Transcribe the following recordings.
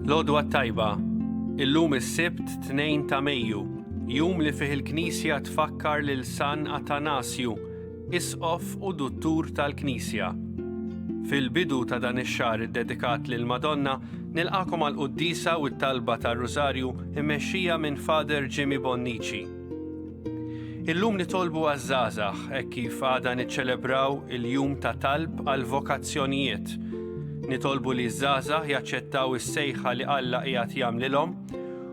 L-għodwa tajba, illum is-Sibt 2 ta' Mejju, jum li fih il-Knisja tfakkar lil San Atanasju, isqof u duttur tal-Knisja. Fil-bidu ta' dan ix-xahar iddedikat lil Madonna, nilqakom għal qudiesa u t-talba tar-Rużarju immexxija minn Father Jimmy Bonnici. Illum nitolbu għaż-żgħażagħ hekk kif għadha niċċelebraw il-jum ta' talb għal vokazzjonijiet. Nitolbu li ż-żgħażagħ jaċċettaw is-sejħa li Alla qiegħed jagħmlilhom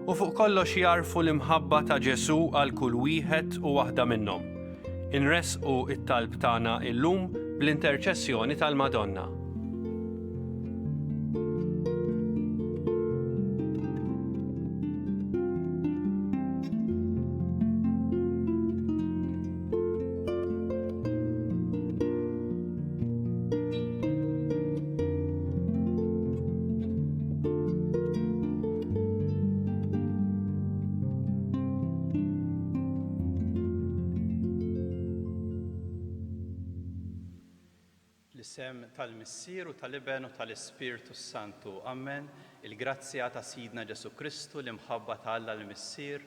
u fuq kollox jarfu l-imħabba ta' Ġesu għal kull wieħed u waħda minnhom. Inresqu it-talb tagħna illum bl-interċessjoni tal-Madonna. L-isem tal-Missier u tal-Iben u tal-Ispirtu Santu. Amen. Il-grazzja ta' Sidna Ġesu Kristu, l-imħabba ta' Alla l-Missier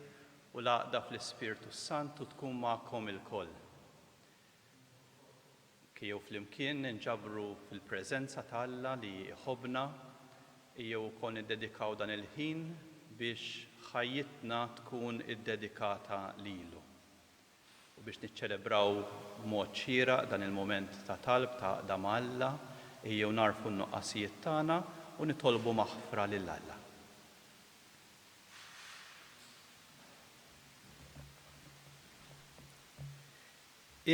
u l-għaqda fl-Ispirtu Santu tkun magħkom il-koll. Kieku flimkien ninġabru fil-preżenza ta' Alla li jħobbna, jew ukoll niddedikaw dan il-ħin biex ħajjitna tkun iddedikata lilu. U biex niċċelebraw b'mod xieraq dan il-moment ta' talb ta' qdam Alla, jew narfu n-nuqqasijiet tagħna u nitolbu maħfra lil Alla.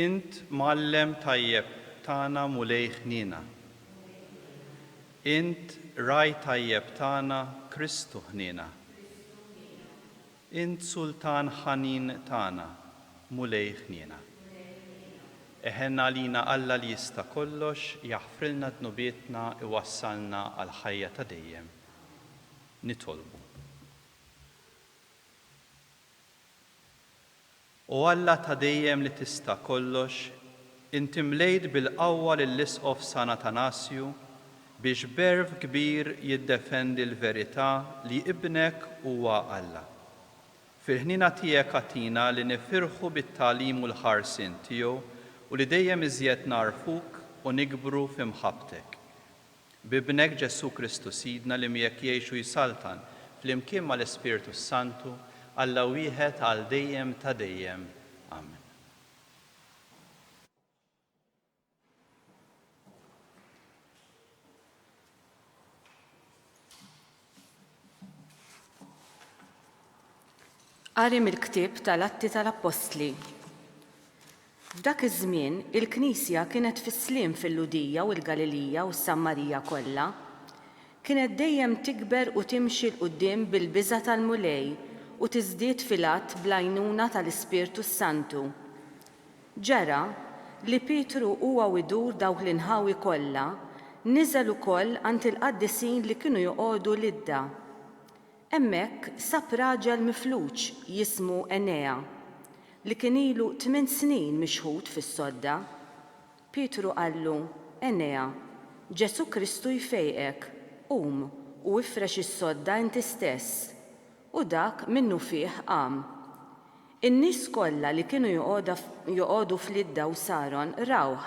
Int Mgħallem tajjeb tagħna mulej ħnina. Int Raj tajjeb tagħna Kristu ħnina. Int Sultan ħanin tagħna mulej ħnina. Eħenna lina Alla li jista' kollox, jaħfrilna dnubietna iwassalna għal ħajja ta' dejjem. Nitolbu. O Alla ta' dejjem li tista' kollox, inti mlejt bil-qawwa lill-isqof San Atanasju biex berv kbir jiddefendi l-verità li ibnek huwa Alla. Fil-ħnina tiegħek għatina li nifirħu bit-tagħlim u l-ħarsien tiegħu u li dejjem iżjed narfuk u nikbru f'imħabbtek. Bibnek Ġesu Kristu Sidna li miegħek jgħixu jisaltan flimkien mal-Ispirtu Santu Alla wieħed għal dejjem ta' dejjem. Amen. Qari mill-ktieb tal-Atti tal-Apostli. F'dak iż-żmien il-Knisja kienet fis-sliem fil-Ludija u l-Galilija u s-Sammarija kollha. Kienet dejjem tikber u timxi l quddiem bil-biża' tal-mulej u tiżdied fil-att bl-għajnuna tal-Ispirtu Santu. Ġara li Pietru huwa idur dawk l-inħawi kollha niżel ukoll għand il-qaddisin li kienu joqogħdu lidda. Hemmhekk sab raġel mifluġ jismu Enea li kien ilu 8 snin mixħud fis-sodda. Pietru qallu, Enea, Ġesu Kristu jfejqek, qum u ifrex is-sodda inti stess. U dak minnu fih qam. In-nies kollha li kienu joqogħdu fl-idda u saron rawh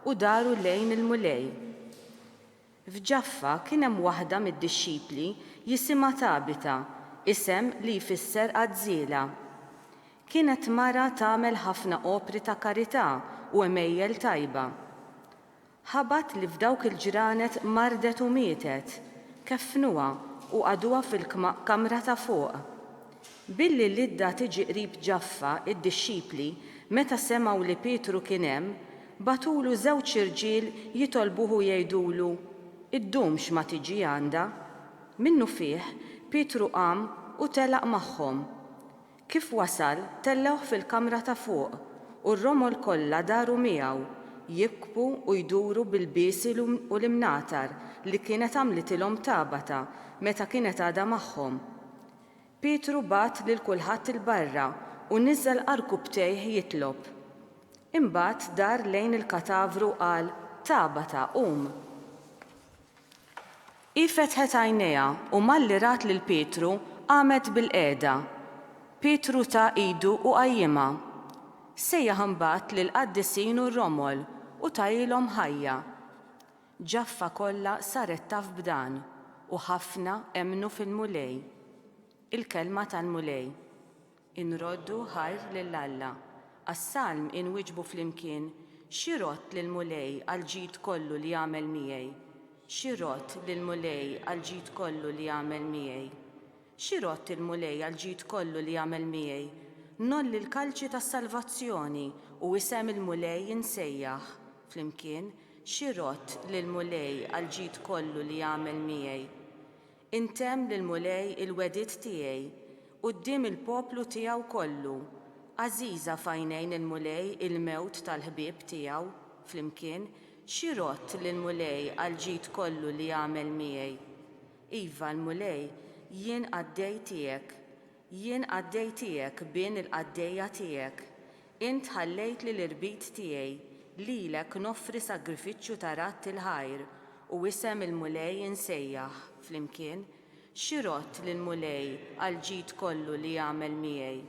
u daru lejn il-mulej. F'Ġaffa kien hemm waħda mid-dixxipli jisimha Tabita, isem li jfisser għażiela. Kienet mara tagħmel ħafna opri ta' karità u emejjel tajba. Ħabat li f'dawk il-ġranet mardet u mietet, keffnuha u qaduha fil-kamra ta' fuq. Billi l-idda tiġi qrib Ġaffa, id-dixxipli, meta semgħu li Pietru kien hemm, batulu 2 irġiel jitolbuhu jgħidulu, iddumx ma tiġi għandha. Minnu fih, Pietru qam u telaq magħhom. Kif wasal, tellewh fil-kamra ta' fuq u r-romol kollha daru miegħu, jikbu u jduru bil-biesi u l-imnatar li kienet għamlitilhom Tabata meta kienet għadha magħhom. Pietru bat lil kulħadd il-barra u niżżel qarku btejh jitlob. Imbagħad dar lejn il-katavru qal, Tabata, qum. I fetħet għajnejha u malli rat lil Pietru qamet bil-qiegħda. Pietru ta' idu u qajjimha. Sejjaħ imbagħad lil qaddisin u r-romol u tajilhom ħajja. Ġaffa kollha saret taf b'dan u ħafna emmnu fil-mulej. Il-kelma tal-mulej. Inroddu ħajr lill-Alla. Għas-salm inwiġbu flimkien xi rott lill-mulej għall-ġid kollu li jagħmel miegħi. Xi rott lill-mulej għall-ġid kollu li jagħmel miegħi. Xi rott il-mulej għall-ġid kollu li jagħmel miegħi. Nolli l-kalċi tas-salvazzjoni u isem il-mulej insejjaħ. Flimkien xi rott lill-mulej għall-ġid kollu li jagħmel miegħi. Intemm lill-mulej il-wedid tiegħi quddiem il-poplu tiegħu kollu. Għażiża f'għajnejn il-mulej il-mewt tal-ħbieb tiegħu. Flimkien xi rott lill-mulej għall-ġid kollu li jagħmel miegħi. Iva l-mulej jien għaddej tiegħek. Jien għaddej tiegħek bien il-qaddejja tiegħek. Int ħallejt li l-irbit tiegħi lilek noffri sagrifiċċju ta' ratt il-ħajr u isem il-mulej insejjaħ. Flimkien xi rott lill-mulej għall-ġid kollu li jagħmel miegħi.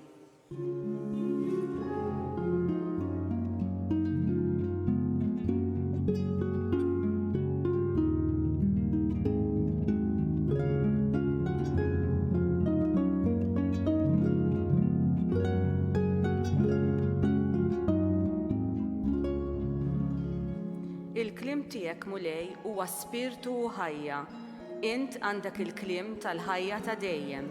Il-kliem tiegħek mulej huwa spirtu u ħajja. Int għandek il-kliem tal-ħajja ta' dejjem.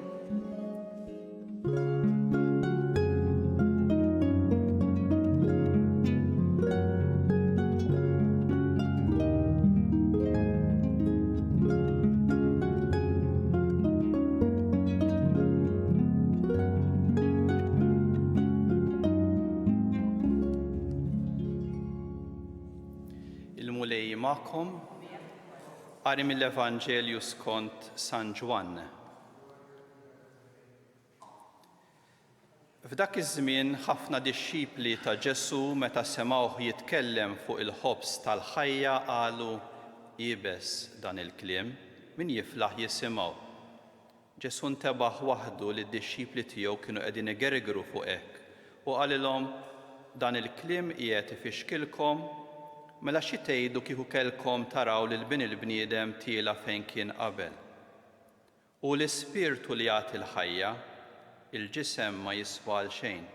Il-mulej magħkom qari mill-Evanġelju skont San Ġwann. F'dak iż-żmien ħafna dixxipli ta' Ġesu meta semgħuh jitkellem fuq il-ħobs tal-ħajja qalu jibes dan il-kliem min jiflaħ jisimgħu. Ġesu ntebaħ waħdu li d-dixxipli tiegħu kienu qegħdin igergru fuq hekk u qalilhom dan il-kliem qiegħed ifixkilkom mela xi tgħidu kieku kellkom taraw lil bin il-bniedem tiela fejn kien qabel. U l-ispirtu li jagħti l-ħajja, il-ġisem ma jiswa għal xejn.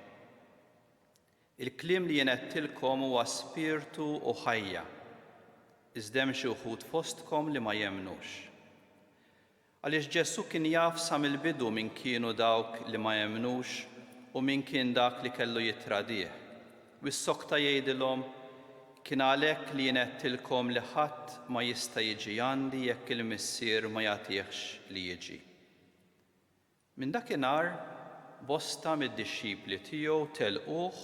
Il-kliem li jien qedtilkom huwa spirtu u ħajja. Iżda hemm xi wħud fostkom li ma jemmnux. Għaliex Ġesu kien jaf sa mill-bidu min kienu dawk li ma jemmnux u min kien dak li kellu jitradih. U s-sokta jgħidilhom kien għalhekk li jien qedtilkom li ħadd ma jista' jiġi għandi jekk il-Missier ma jagħtihx li jiġi. Minn dakinhar bosta mid-dixxipli tiegħu telquh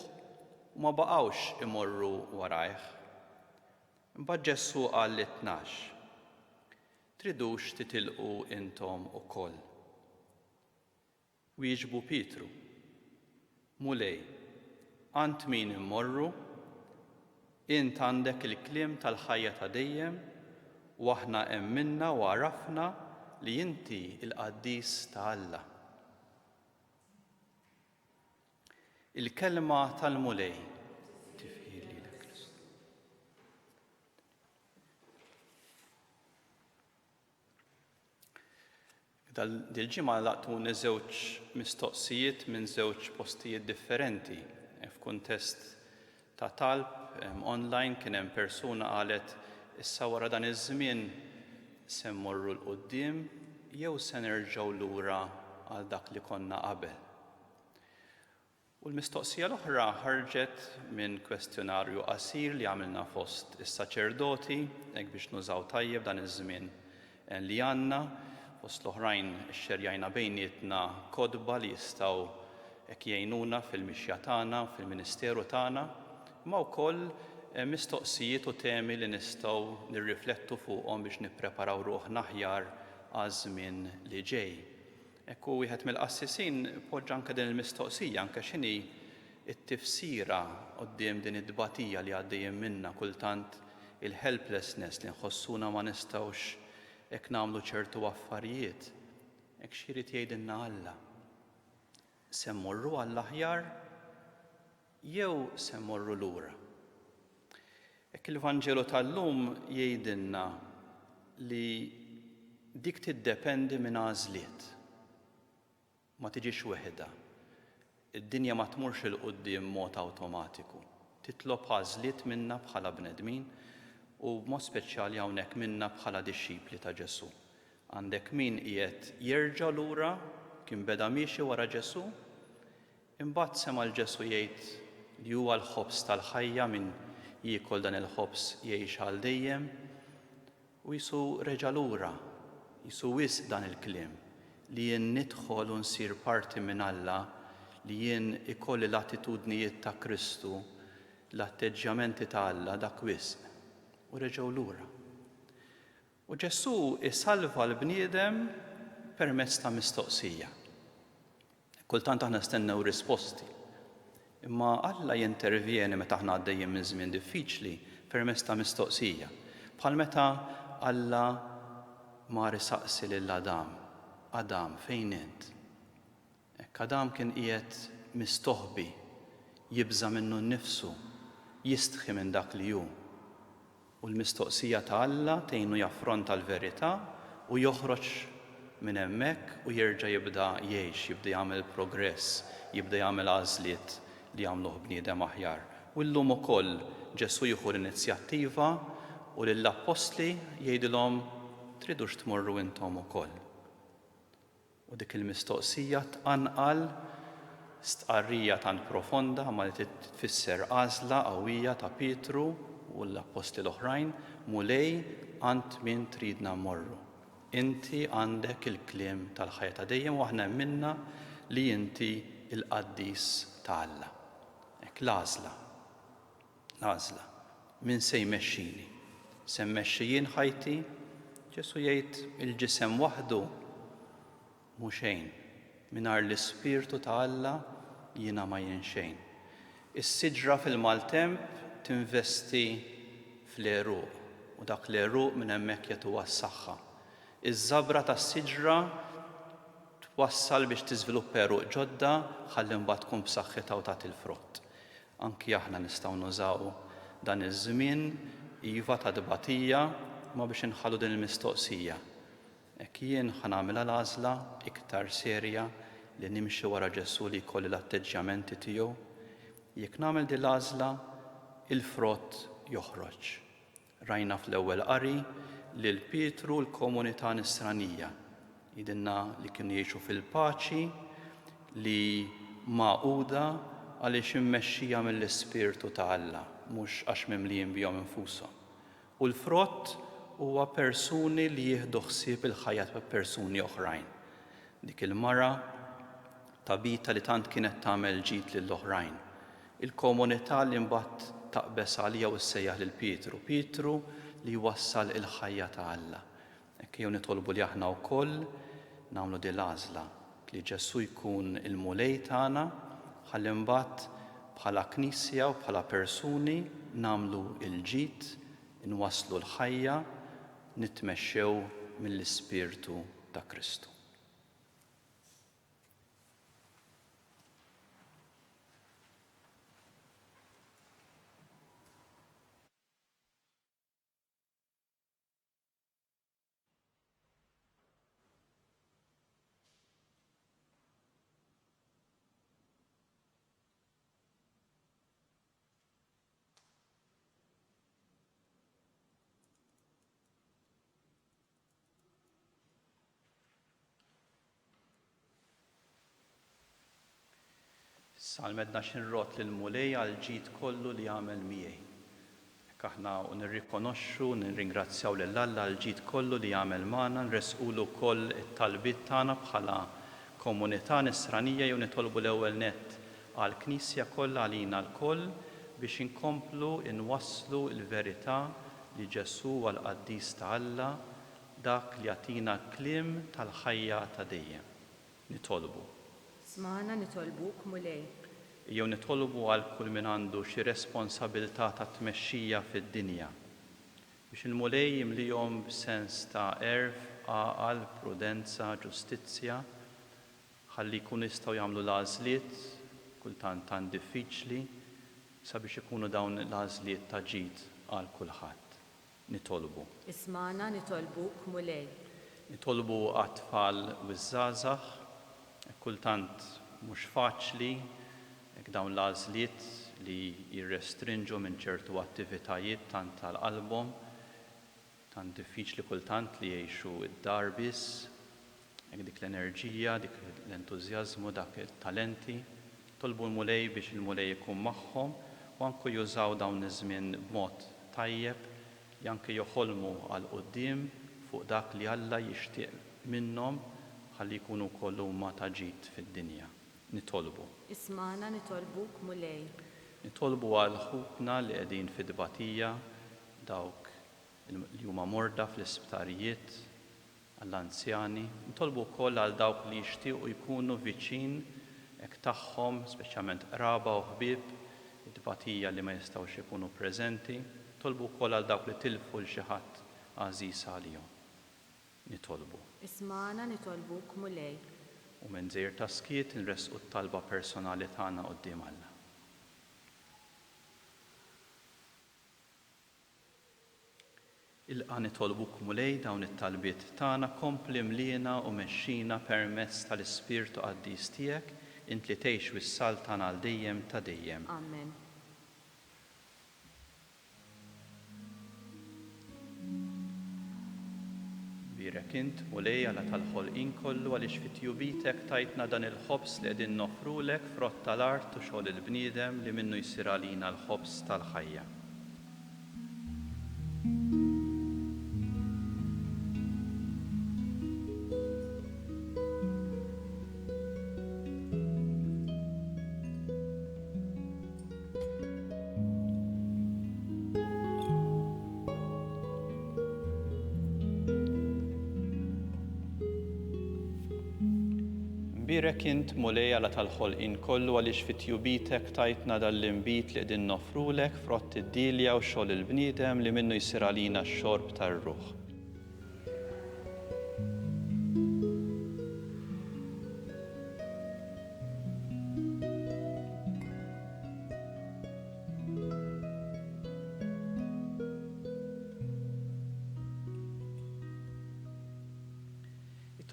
u ma baqgħux imorru warajh. Imbagħad Ġesu qal lit-tnax: Tridux titilqu intom ukoll. Wieġbu Pietru: Mulej, għand min immorru? Int għandek il-kliem tal-ħajja ta' dejjem u aħna emminna u għarafna li inti il-qaddis ta' Alla. Il-kelma tal-mulej tifħir lilek Kristu. Dil-ġimgħa laqtuni żewġ mistoqsijiet minn żewġ postijiet differenti f'kuntest ta' talb online. Kien hemm persuna qalet issa wara dan iż-żmien se mmorru l-qudiem jew se nerġgħu lura għal dak li konna qabel. U l-mistoqsija l-oħra ħarġet minn kwestjonarju qasir li għamilna fost is-saċerdoti hekk biex nużaw tajjeb dan iż-żmien li għandna, fost l-oħrajn xxerjajna bejnietna kodba li jistgħu hekk jgħinuna fil-mixja tagħna, fil-ministeru tagħna, ma wkoll mistoqsijiet u temi li nistgħu nirriflettu fuqhom biex nippreparaw ruħna aħjar għaż-żmien li ġej. Hekk hu wieħed mill-qassisin poġġa anke din il-mistoqsija anke x'inhi t-tifsira quddiem din id-dbatija li għaddejjin minnha kultant il-helplessness li nħossuna ma nistgħux Hekk nagħmlu ċertu affarijiet, hekk x'irid jgħidilna Alla. Se mmorru għall-aħjar jew se mmorru lura. Hekk il-Vanġelu tal-lum jgħidilna li dik tiddependi minn għażliet. Ma tiġix weħda. Id-dinja ma tmurx il quddiem mod awtomatiku. Titlob għażliet minna bħala bnedmin u b'mod speċjali hawnhekk minna bħala dixxipli ta' Ġesu. Għandek min qiegħed jerġa' lura kien beda miexi wara Ġesu, imbagħad sema' l-Ġesu jgħid li huwa l-ħobs tal-ħajja min jiekol dan il-ħobs jgħix għal dejjem u jisu reġa' lura, jisu wisq dan il-kliem li jien nidħol u nsir parti minn Alla, li jien ikolli l-attitudnijiet ta' Kristu, l-atteġġjamenti ta' Alla dak wisq u reġgħu lura. U Ġesu isalva l-bniedem permezz ta' mistoqsija. Kultant aħna stennew risposti. Imma Alla jintervjeni meta aħna għaddejjin minn żmien diffiċli permezz ta' mistoqsija. Bħal meta Alla mar isaqsi lil Adam, Adam, fejn int? Hekk Adam kien qiegħed mistoħbi, jibża minnu nnifsu, jistħi minn dak li hu. U l-mistoqsija ta' Alla tgħinu jaffronta l-verità u joħroġ minn hemmhekk u jerġa' jibda jgħix, jibda jagħmel progress, jibda jagħmel għażliet li jagħmluh bniedem aħjar. U llum ukoll Ġesu jieħu l-inizjattiva u lill-Apostli jgħidilhom tridux tmorru intom ukoll. U dik il-mistoqsija tqanqal stqarrija tant profonda ma li tfisser għażla qawwija ta' Pietru u l-Apostli l-oħrajn mulej għand min tridna mmorru. Inti għandek il-kliem tal-ħajja ta' dejjem u aħna minna li inti il-qaddis ta' Alla. Hekk l-għażla. Min se jmexxini? Se mmexxi jien ħajti? Ġesu jgħid il-ġisem waħdu mhu xejn. Mingħajr l-Ispirtu ta' Alla jiena ma jien xejn. Is-siġra fil-maltemp tinvesti fl-eruq u dak l-eruq minn hemmhekk jagħtuha s-saħħa. Iż-żabra tas-siġra twassal biex tiżviluppa eruq ġodda ħalli mbagħad tkun b'saħħitha u tagħti l-frott. Anki aħna nistgħu nużaw dan iż-żmien iva ta' dbatija ma biex inħallu din il-mistoqsija. Hekk jien ħanagħmilha l-għażla iktar serja li nimxi wara Ġesu li jkolli l-atteġġjamenti tiegħu. Jekk nagħmel din l-għażla, il-frott joħroġ. Rajna fl-ewwel qari li l-Pietru l-komunità nisranija jidilna li kienu jgħixu fil-paċi li magħquda għaliex immexxija mill-Ispirtu ta' Alla, mhux għax mimlijin bihom infushom. U l-frott huwa persuni li jieħdu ħsieb il-ħajja ta' persuni oħrajn. Dik il-mara Tabita li tant kienet tagħmel ġid lill-oħrajn. Il-komunità li mbagħad taqbes għalija u ssejjaħ lil Pietru. Pietru li wassal il-ħajja ta' Alla. Hekk jew nitolbu li aħna wkoll nagħmlu din l-għażla li Ġesu jkun il-mulej tagħna ħalli mbagħad bħala knisja u bħala persuni nagħmlu il-ġid, inwasslu l-ħajja, nitmexxew mill-Ispirtu ta' Kristu. Salmedna xinrot lill-mulej għal ġid kollu li għamel miegħi. Hekk aħna nirrikonoxxu, nirringrazzjaw lil Alla għal ġid kollu li għamel magħna, nresqulu wkoll it-talbiet tagħna bħala komunità nisranija jew nitolbu l-ewwel nett għall-Knisja kollha għalina lkoll biex inkomplu inwasslu l-verità li Ġesu huwa l-Qaddis ta' Alla, dak li jagħtina kliem tal-ħajja ta' dejjem. Nitolbu. Smana nitolbuk mulej. Jew nitolbu għal kull min għandu xi responsabilità ta' tmexxija fid-dinja biex il-mulej jimlijhom b'sens ta' erf, għaqal, prudenza, ġustizzja, ħalli jkunu jistgħu jagħmlu l-għażliet kultant tant diffiċli sabiex ikunu dawn l-għażliet ta' ġid għal kulħadd. Nitolbu. Ismana nitolbuk mulej. Nitolbu għat-tfal u żgħażagħ, kultant mhux faċli hekk dawn l-għażliet li jirrestrinġu minn ċertu attivitajiet tant tal-qalbhom, tant diffiċli kultant li jgħixu id-dar biss, hekk dik l-enerġija, dik l-entużjażmu, dak it-talenti. Tolbu l-mulej biex il-mulej ikun magħhom u anke jużaw dawn iż-żmien b'mod tajjeb li anke joħolmu għal quddiem fuq dak li Alla jixtieq minnhom ħalli jkunu wkoll huma ta' ġid fid-dinja. Nitolbu. Ismana nitolbuk mulej. Nitolbu għal ħutna li qegħdin fid-dbatija, dawk li huma morda fl-isptarijiet, għall-anzjani. Nitolbu wkoll għal dawk li jixtiequ jkunu viċin hekk tagħhom, speċjalment qraba u ħbieb, id-dbatija li ma jistgħux ikunu preżenti. Nitolbu wkoll għal dawk li tilfu l xi ħadd għażiż għalihom. Nitolbu. Ismana nitolbuk mulej. U minn żejr ta' skiet nresqu t-talba personali tagħna quddiem Alla. Ilqa' nitolbuk mulej dawn it-talbiet tagħna kompli mliena u mexxina permezz tal-Ispirtu Qaddiż tiegħek int li tgħix wis-sal tagħna għal dejjem ta' dejjem. Amen. Birek int mulej Alla tal-ħolqien kollu għaliex fit-tjubitek tajtna dan il-ħobs li qegħdin nofrulek frott tal-art u xogħol il-bniedem li minnu jsir għalina l-ħobs tal-ħajja. Birek int mulej Alla tal-ħolqien kollu għaliex fit-tjubitek tajtna dal-inbit li qegħdin nofrulek frott id-dilja u xogħol il-bniedem li minnu jsir għalina x-xorb tar-ruħ.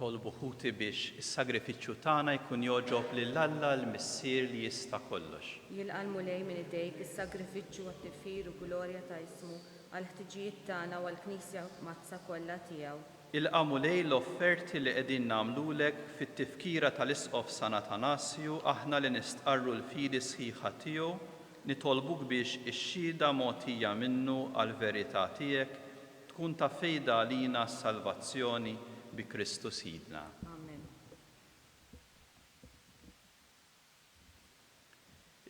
Tolbu ħuti biex is-sagrifiċċju tagħna jkun jogħġob lil Alla l-Missier li jista' kollox. Jilqa' l-mulej minn idejk is-sagrifiċċju għat-tifir u glorja ta' ismu għal ħtiġijiet tagħna u għall-Knisja mazza kollha tiegħu. Ilqa' mulej l-offerti li qegħdin nagħmlulek fit-tifkira tal-Isqof San Atanasju aħna li nistqarru l-fidi sħiħa tiegħu nitolbuk biex ix-xhieda mogħtija minnu għall-verità tiegħek tkun ta' fejda għalina s-salvazzjoni bi Kristus Sidna. Amen.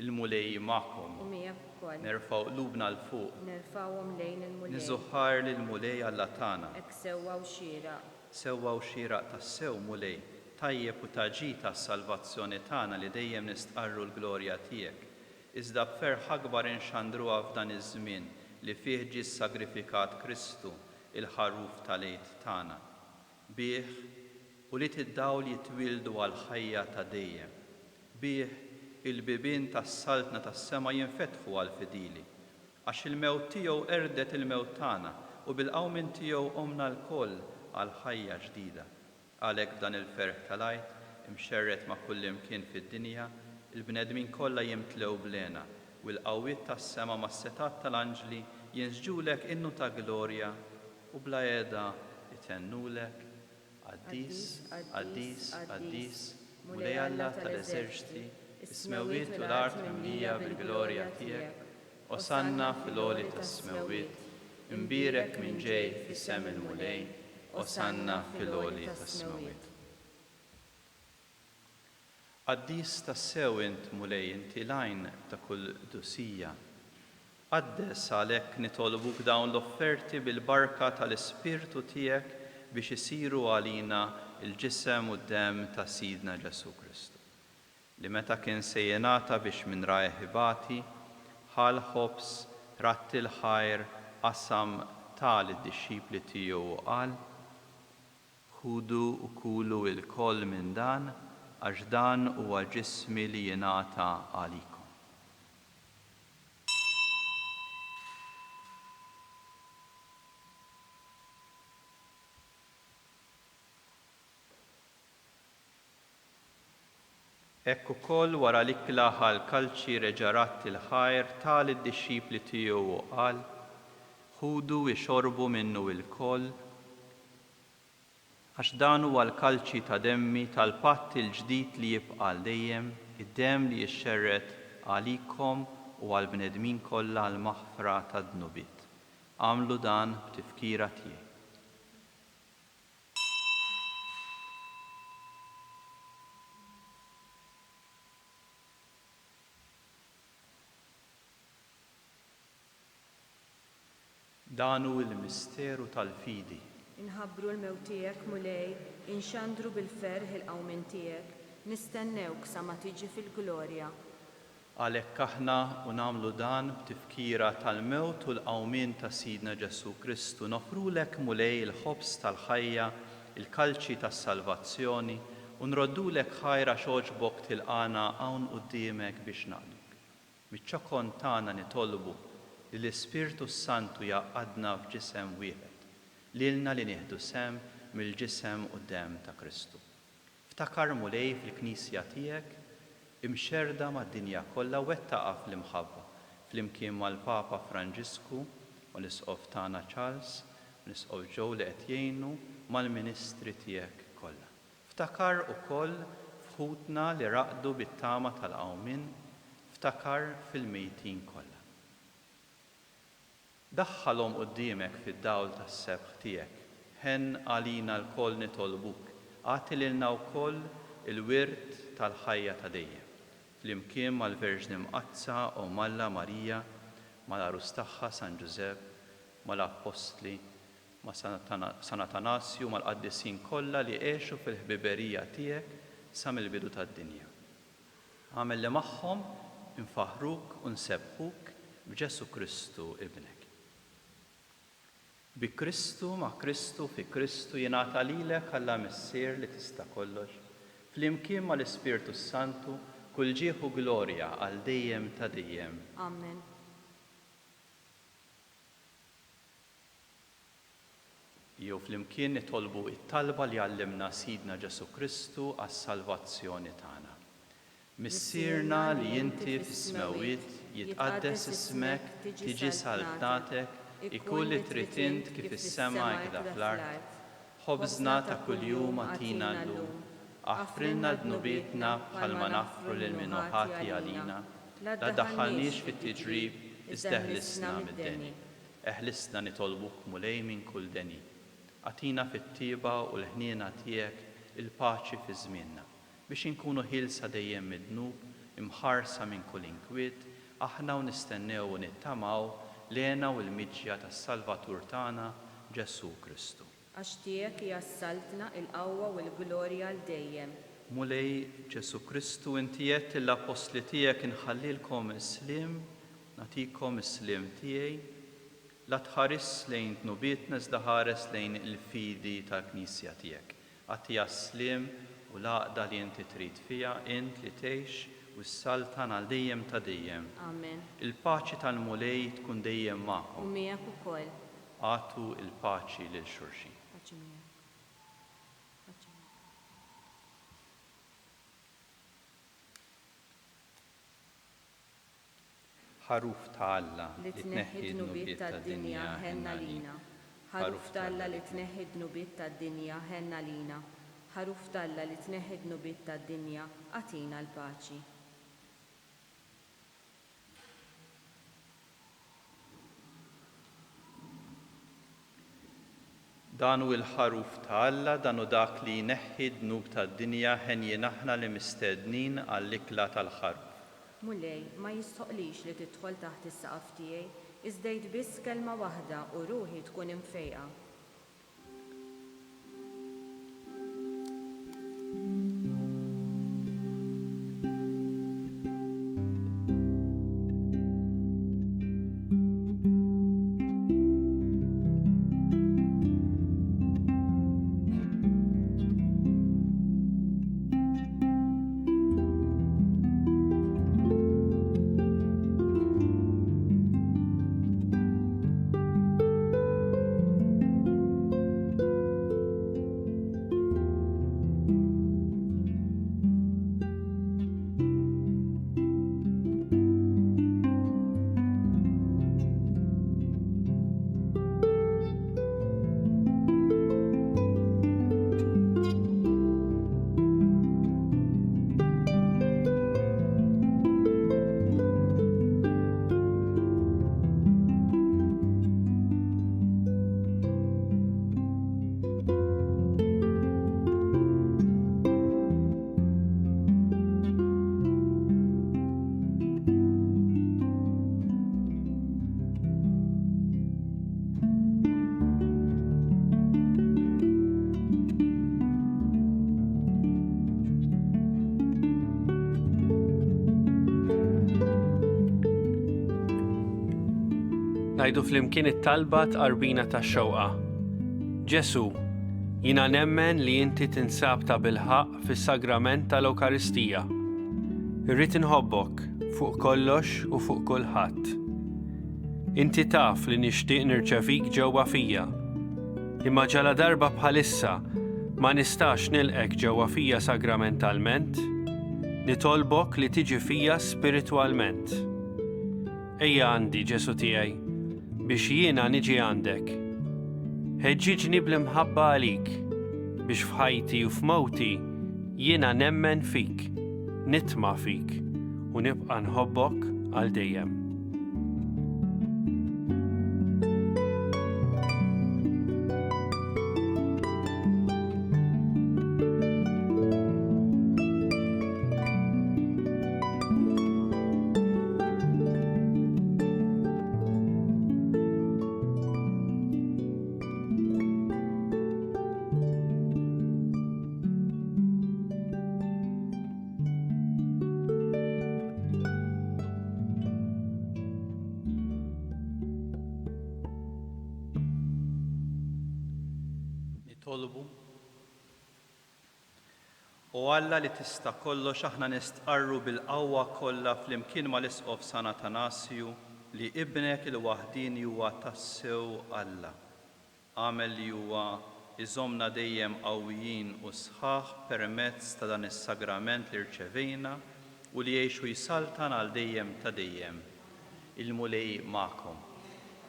Il-mulej magħkom. U miegħek ukoll. Nerfgħu qlubna l fuq. Nerfgħuhom lejn il-mulej. Niżuħħar lill-mulej Alla tagħna. Hekk sewwa u xieraq. Sewwa u xieraq tas-sew mulej, tajjeb u ta' ġid tas-salvazzjoni tagħna li dejjem nistqarru l-glorja tiegħek. Iżda b'ferħ akbar inxandruha f'dan iż-żmien li fih ġie sagrifikat Kristu, il-ħaruf tal-għid tagħna. Bih u li tiddawl jitwildu għal ħajja ta' dejjem. Bih il-bibien tas-saltna tas-sema jinfetħu għal fidili. Għax il-mewt tiegħu erdet il-mewt tagħna u bil-qawmin tiegħu qomna l-koll għal ħajja ġdida. Għalhekk dan il-ferħ tal-għid imxerret ma' kull imkien fid-dinja, il-bnedmin kollha jimtlew blena u l-qawwiet tas-sema mas-setat tal-anġli jinsġulek innu ta' glorja u bla qiegħda jtennulek Qaddis, Qaddis, Qaddis, mulej Alla tal-eżerċiti, is-smewiet u l-art mimlija bil-glorja tiegħek, osanna fil-għoli tas-smewiet, imbirek minn ġej fis-sem il-mulej, osanna fil-għoli tas-smewiet. Qaddis tas-sew int mulej inti lajn ta' kull dusija. Qaddes għalhekk nitolbuk dawn l-offerti bil-barka tal-Ispirtu tiegħek biex isiru għalina il-ġisem u d-dem ta' Sidna Ġesu Kristu. Li meta kien sejjenata biex minn rajħibati, ħal ħobs, ratti l-ħajr, qasam tal id-dixxipli tiegħu u qal: Ħudu u kulu l-koll minn dan għax dan huwa ġismi li jingħata għalikom. Hekk ukoll wara l-ikla ħall-kalċi reġarat il-ħajr tal id-dixxipli tiegħu u qal: Ħudu ixorbu minnu l-koll għax dan huwa l-kalċi ta' demmi tal-patt il-ġdid li jibqa' dejjem, id-demm li jixxerret għalikom u għall-bnedmin kollha għall-maħfra tad-dnubiet. Għamlu dan b'tifkira tiegħi. Dan hu l-misteru tal-fidi. Inħabbru l-mewt tiegħek mulej, inxandru bil-ferħ il-qawmin tiegħek, nistennewk sa ma tiġi fil-glorja. Għalhekk aħna u nagħmlu dan b'tifkira tal-mewt u l-qawmien ta' Sidna Ġesu Kristu nofrulek mulej il-ħobs tal-ħajja, il-kalċi tas-salvazzjoni u nroddulek ħajra xogħġbok tilqana hawn quddiemek biex naqduk. Miċ-ċokon tagħna nitolbu li l-Ispirtu Santu jaqadna f'ġisem wieħed, lilna li nieħdu sem mill-ġisem u d-demm ta' Kristu. Ftakar mulej fil-Knisja tiegħek imxerda mad-dinja kollha wettaqa' fl-imħabba flimkien mal-Papa Franġisku u l-Isqof tagħna Charles, l-Isqof Joe li qed jgħinu mal-Ministri tiegħek kollha. Ftakar ukoll f'ħutna li raqdu bit-tama tal-qawmien, ftakar fil-mejtin kollha. Daħħalhom quddiemek fid-dawl tas-sebħ tiegħek, ħen għalina l-koll nitolbuk, għati lilna wkoll il-wirt tal-ħajja ta' dejjem. Flimkien mal-Verġni Mqazza u Malla Marija, mal-Arus tagħha San Ġusepp, mal-Apostli, ma' San Atanasju, mal-Qaddisin kollha li għexu fil-ħbiberija tiegħek sa mill-bidu tad-dinja. Għamel li magħhom infaħruk u nsebħuk b'Ġesu Kristu Ibnek. Bi Kristu, ma' Kristu, fi Kristu jingħata lilek Alla Missier li tista' kollox, flimkien mal-Ispirtu Santu kull ġieħu glorja għal dejjem ta' dejjem. Amen. Jew flimkien nitolbu it-talba li għallimna Sidna Ġesu Kristu għas-salvazzjoni tagħna. Missierna li inti fis-smawiet jitqaddes ismek, tiġi saltatek, ikun li trid int kif is-sema hekk fl-art. Ħobżna ta' kuljum agħtina llum, aħfrilna dnubietna bħalma naħfru lil min ħati għalina, la ddaħħalniex fit-tiġrib, iżda eħlisna mid-deni. Eħlisna nitolbuk mulej minn kull deni. Għatina fit-tieba u l-ħniena tiegħek il-paċi fi żmienna, biex inkunu ħilsa dejjem mid-dnub, imħarsa minn kull inkwiet, aħna u nistennew u nittamaw lena u l-miġja tas-Salvatur tagħna Ġesu Kristu. Għax tiegħek jassaltna il-qawwa u l-glorja l dejjem. Mulej Ġesu Kristu inti qed l-apostli tiegħek inħallilkom is-slim, nagħtikom is-slim tiegħi, la tħares lejn dnubietna iżda ħares lejn il-fidi tal-Knisja tiegħek. Għattiha s-slim u l-għaqda li inti trid fiha int li tgħix u s-saltan għal dejjem ta' dejjem. Amen. Il-paċi tal-mulej tkun dejjem magħkom. U miegħek ukoll. Għatu il-paċi lil xulxin. Paċi miegħek. Paċi miegħek. Ħaruf ta' Alla Li tneħħi dnubiet tad-dinja ħenna lina. Ħaruf ta' Alla li tneħħi dnubiet tad-dinja ħenna lina. Ħaruf ta' Alla li tneħħi dnubiet tad-dinja għatina l-paċi. Dan hu l-ħaruf ta' Alla, dan hu dak li jneħħi d-dnub tad-dinja ħen aħna li mistednin għall-ikla tal-ħaruf. Mulej, ma jistoqlix li tidħol taħt is-saqaf tiegħi, iżda biss kelma waħda u ruħi tkun imfejqa. Ngħidu flimkien it-talba tqarbina tax-xewqa. Ġesu, jiena nemmen li inti tinsab ta' bilħaq fis-sagrament tal-Ewkaristija. Irrid inħobbok fuq kollox u fuq kulħadd. Inti taf li nixtieq nirċevik ġewwa fija. Imma ġala darba bħalissa ma nistax nilqek ġewwa fija sagramentalment, nitolbok li tiġi fija spiritwalment. Ejja għandi, Ġesu tiegħi, biex jiena niġi għandek. Ħeġġiġni bl-imħabba għalik, biex f'ħajti u f'mowti jiena nemmen fik, nitma' fik u nibqa' nħobbok għal dejjem. Tolbu. U Alla li tista' kollox aħna nistqarru bil-qawwa kollha flimkien mal-Isqof San Atanasju li ibnek il-waħdini huwa tassew Alla. Għamel li huwa iżomna dejjem qawwijin u sħaħ permezz ta' dan is-sagrament li rċevejna u li jgħixu jsaltan għal dejjem ta' dejjem. Il-mulej magħkom.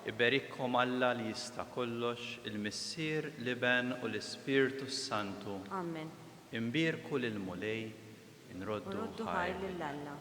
Iberikkom Alla li jista' kollox, il-Missier, l-Iben u l-Ispirtu Santu. Amen. Imbirku lil-mulej, inroddu ħajr lill-Alla.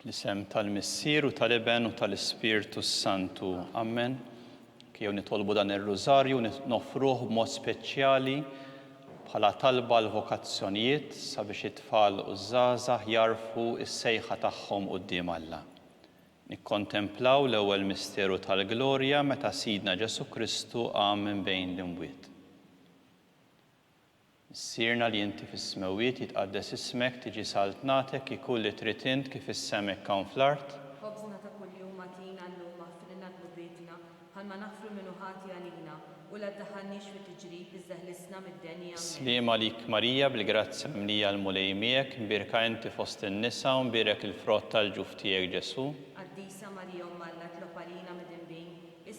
L-isem tal-Missier u tal-Iben u tal-Ispirtu Santu. Amen. Kiew nitolbu dan ir-rużarju nofruh b'mod speċjali bħala talba l-vokazzjonijiet sabiex it-tfal u żgħażagħ jarfu s-sejħa tagħhom quddiem Alla. Nikkontemplaw l-ewwel misteru tal-glorja meta Sidna Ġesu Kristu qam minn bejn l-imwiet. Missierna li inti fis-smawiet jitqaddes ismek, tiġi saltnatek, ikun li trid int kif is-semek hawn fl-art. Ħobżna ta' kuljum agħtina llum għaffrilna ħbietna ħalma naħfru minnu ħati għalina u la ddaħħalniex fi tiġrib iżda ħlisna mid-denja. Sliema lik Marija bil-grazzja mimlija l-mulej miegħek, mbirka inti fost in-nisa u mbirek il-frott tal-ġuf tiegħek Ġesu. Qaddisa Marija Umm Alla tlob għalina mid-inbin,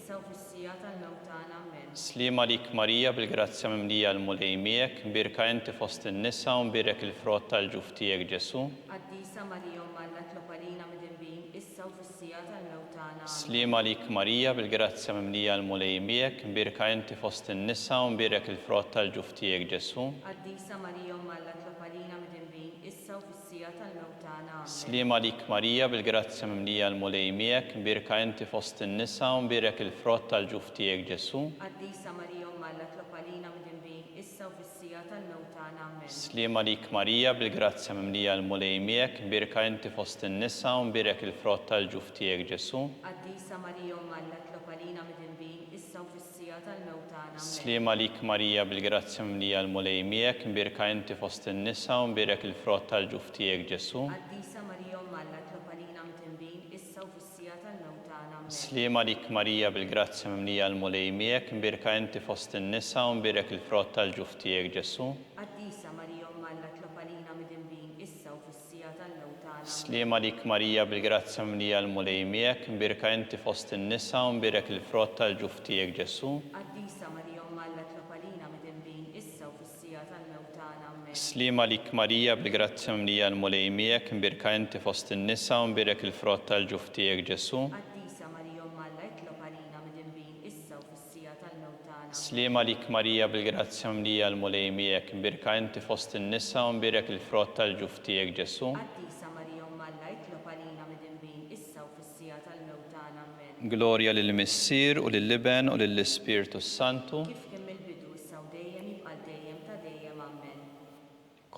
issa u fis-sija tal-mewt tagħna. Amen. Slima lik Marija bil-grazzja mimlija l-mulej miegħek, mbirka inti fost in-nisa u mbirek il-frott tal-ġuf tiegħek Ġesu. Qaddisa Marija Umma Alla tlob għalina midinbin, issa u fis-sija tal-mewt tagħna. Slima lik Marija bil-grazzja mimlija l-mulej miegħek, mbirka inti fost in-nisa u mbirek il-frott tal-ġuf tiegħek Ġesu. Qaddisa Marija Umma Alla tlob għalina midinbin, issa u fis-sija tal-mewt tagħna. Slima lik Marija bil-grazzja mimlija l-mulej miegħek, mbirka inti fost in-nisa u mbirek il-frott tal-ġuf tiegħek Ġesu. Qaddisa Marija Umma Alla tlob għalina midinbin, issa u fis-sija tal-mewt tagħna. Amen. Slima lik Marija bil-grazzja mimlija l-mulej miegħek, mbirka inti fost in-nisa u mbirek il-frott tal-ġuf tiegħek Ġesu. Qaddisa Marija Umma Alla tlob għalina midinbin, issa u fis-sija tal-mewt tagħna. Amen. Slima lik Marija bil-grazzja mimlija l-mulej miegħek, mbirka inti fost in-nisa u mbirek il-frott tal-ġuf tiegħek Ġesu. Qaddisa Marija Umma Alla tlob għalina midinbin, issa u fis-sija tal-mewt tagħna. Amen. Slima lik Marija bil-grazzja mimlija l-mulej miegħek, mbirka inti fost in-nisa u mbirek il-frott tal-ġuf tiegħek Ġesu. Qaddisa Marija Umma Alla tlob għalina midinbin, issa u fis-sija tal-mewt tagħna. Slima lik Marija bil-grazzja mimlija l-mulej miegħek, mbirka inti fost in-nisa u mbirek il-frott tal-ġuf tiegħek Ġesu. Qaddisa Marija Umma Alla tlob għalina midinbin, issa u fis-sija tal-mewt tagħna. Amen. Slima lik Marija bil-grazzja mimlija l-mulej miegħek, mbirka inti fost in-nisa u mbirek il-frott tal-ġuf tiegħek Ġesu. Qaddisa Marija Umma Alla tlob għalina midinbin, issa u fis-sija tal-mewt tagħna. Slima lik Marija bil-grazzja mimlija l-mulej miegħek, mbirka inti fost in-nisa u mbirek il-frott tal-ġuf tiegħek Ġesu. Qaddisa Marija Umma Alla tlob għalina midinbin, issa u fis-sija tal-mewt tagħna. Amen. Glorja lill-Missier u lill-Liben u lill-Ispirtu Santu. Kif kien mill-bidu issa u dejjem jibqa' dejjem ta' dejjem. Amen.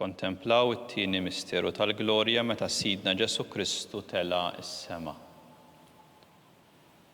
Kontemplaw it-tieni misteru tal-glorja meta Sidna Ġesu Kristu tela s-sema.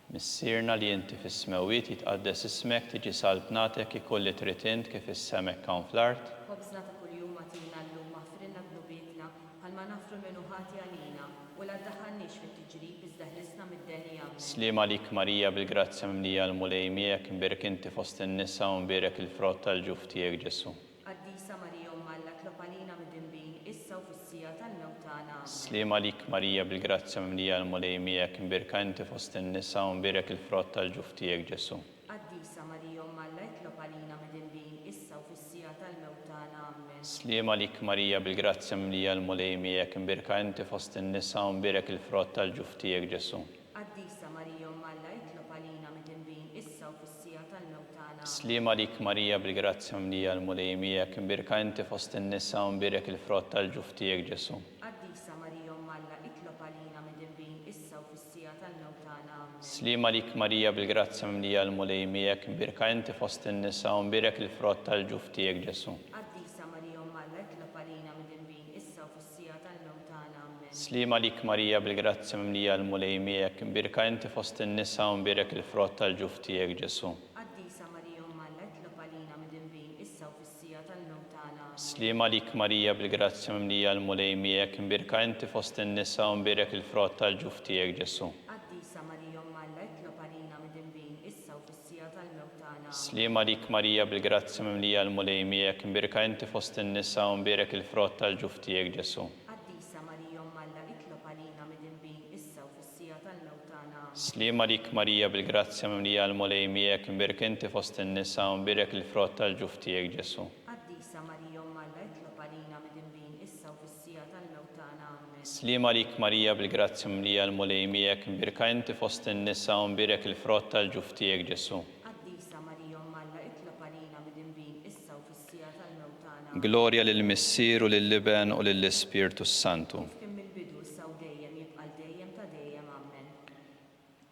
Missierna li inti fis-smewiet jitqaddes ismek, tiġi saltnatek ikolli trid int kif is-semek hawn fl-art. Ħobżna ta' kuljum agħtina llum waħfrilna b'nubietna bħalma nafru minnu ħati għalina u la ddaħħalniex fit-tiġrib iżda ħlisna mid-deni. Amen. Slima lik Marija bil-grazzja mimlija l-mulej miegħek, mbirek inti fost in-nisa u mbirek il-frott tal-ġuf tiegħek Ġesu. Qaddisa Marija Umma Alla tlob għalina midinbin, issa u fis-sija tal-mewt tagħna. Amen. Slima lik Marija bil-grazzja mimlija l-mulej miegħek, mbirka inti fost in-nisa u mbirek il-frott tal-ġuf tiegħek Ġesu. Qaddisa Marija Umma Alla tlob għalina midinbin, issa u fis-sija tal-mewt tagħna. Amen. Slima lik Marija bil-grazzja mimlija l-mulej miegħek, mbirka inti fost in-nisa u mbirek il-frott tal-ġuf tiegħek Ġesu. Qaddisa Marija Umma Alla tlob għalina midinbin, issa u fis-sija tal-mewt tagħna. Slima lik Marija bil-grazzja mimlija l-mulej miegħek, mbirka inti fost in-nisa u mbirek il-frott tal-ġuf tiegħek Ġesu. Qaddisa Marija Umma Alla tlob għalina midinbin, issa u fis-sija tal-mewt tagħna. Amen. Slima lik Marija bil-grazzja mimlija l-mulej miegħek, mbirka inti fost in-nisa u mbirek il-frott tal-ġuf tiegħek Ġesu. Qaddisa Marija Umma Alla tlob għalina midinbin, issa u fis-sija tal-mewt tagħna. Amen. Slima lik Marija bil-grazzja mimlija l-mulej miegħek, mbirka inti fost in-nisa u mbirek il-frott tal-ġuf tiegħek Ġesu. Qaddisa Marija Umma Alla tlob għalina midinbin, issa u fis-sija tal-mewt tagħna. Slima lik Marija bil-grazzja mimlija l-mulej miegħek, mbirka inti fost in-nisa u mbirek il-frott tal-ġuf tiegħek Ġesu. Qaddisa Marija Umma Alla tlob għalina midinbin, issa u fis-sija tal-mewt tagħna. Slima lik Marija bil-grazzja mimlija l-mulej miegħek, mbirka inti fost in-nisa u mbirek il-frott tal-ġuf tiegħek Ġesu. Qaddisa Marija Umma Alla tlob għalina midinbin, issa u fis-sija tal-mewt tagħna. Slima lik Marija bil-grazzja mimlija l-mulej miegħek, mbirka inti fost in-nisa u mbirek il-frott tal-ġuf tiegħek Ġesu. Qaddisa Marija Umma Alla tlob għalina midinbin, issa u fis-sija tal-mewt tagħna. Amen. Slima lik Marija bil-grazzja mimlija l-mulej miegħek, mbirka inti fost in-nisa u mbirek il-frott tal-ġuf tiegħek Ġesu. Qaddisa Marija Umma Alla tlob għalina midinbin, issa u fis-sija tal-mewt tagħna. Glorja lill-Missier u lill-Liben u lill-Ispirtu Santu. Kien mill-bidu issa u dejjem jibqa' dejjem ta' dejjem. Amen.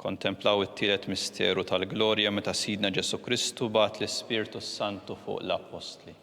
Kontemplaw it-tielet misteru tal-glorja meta Sidna Ġesu Kristu bagħat l-Ispirtu Santu fuq l-Apostli.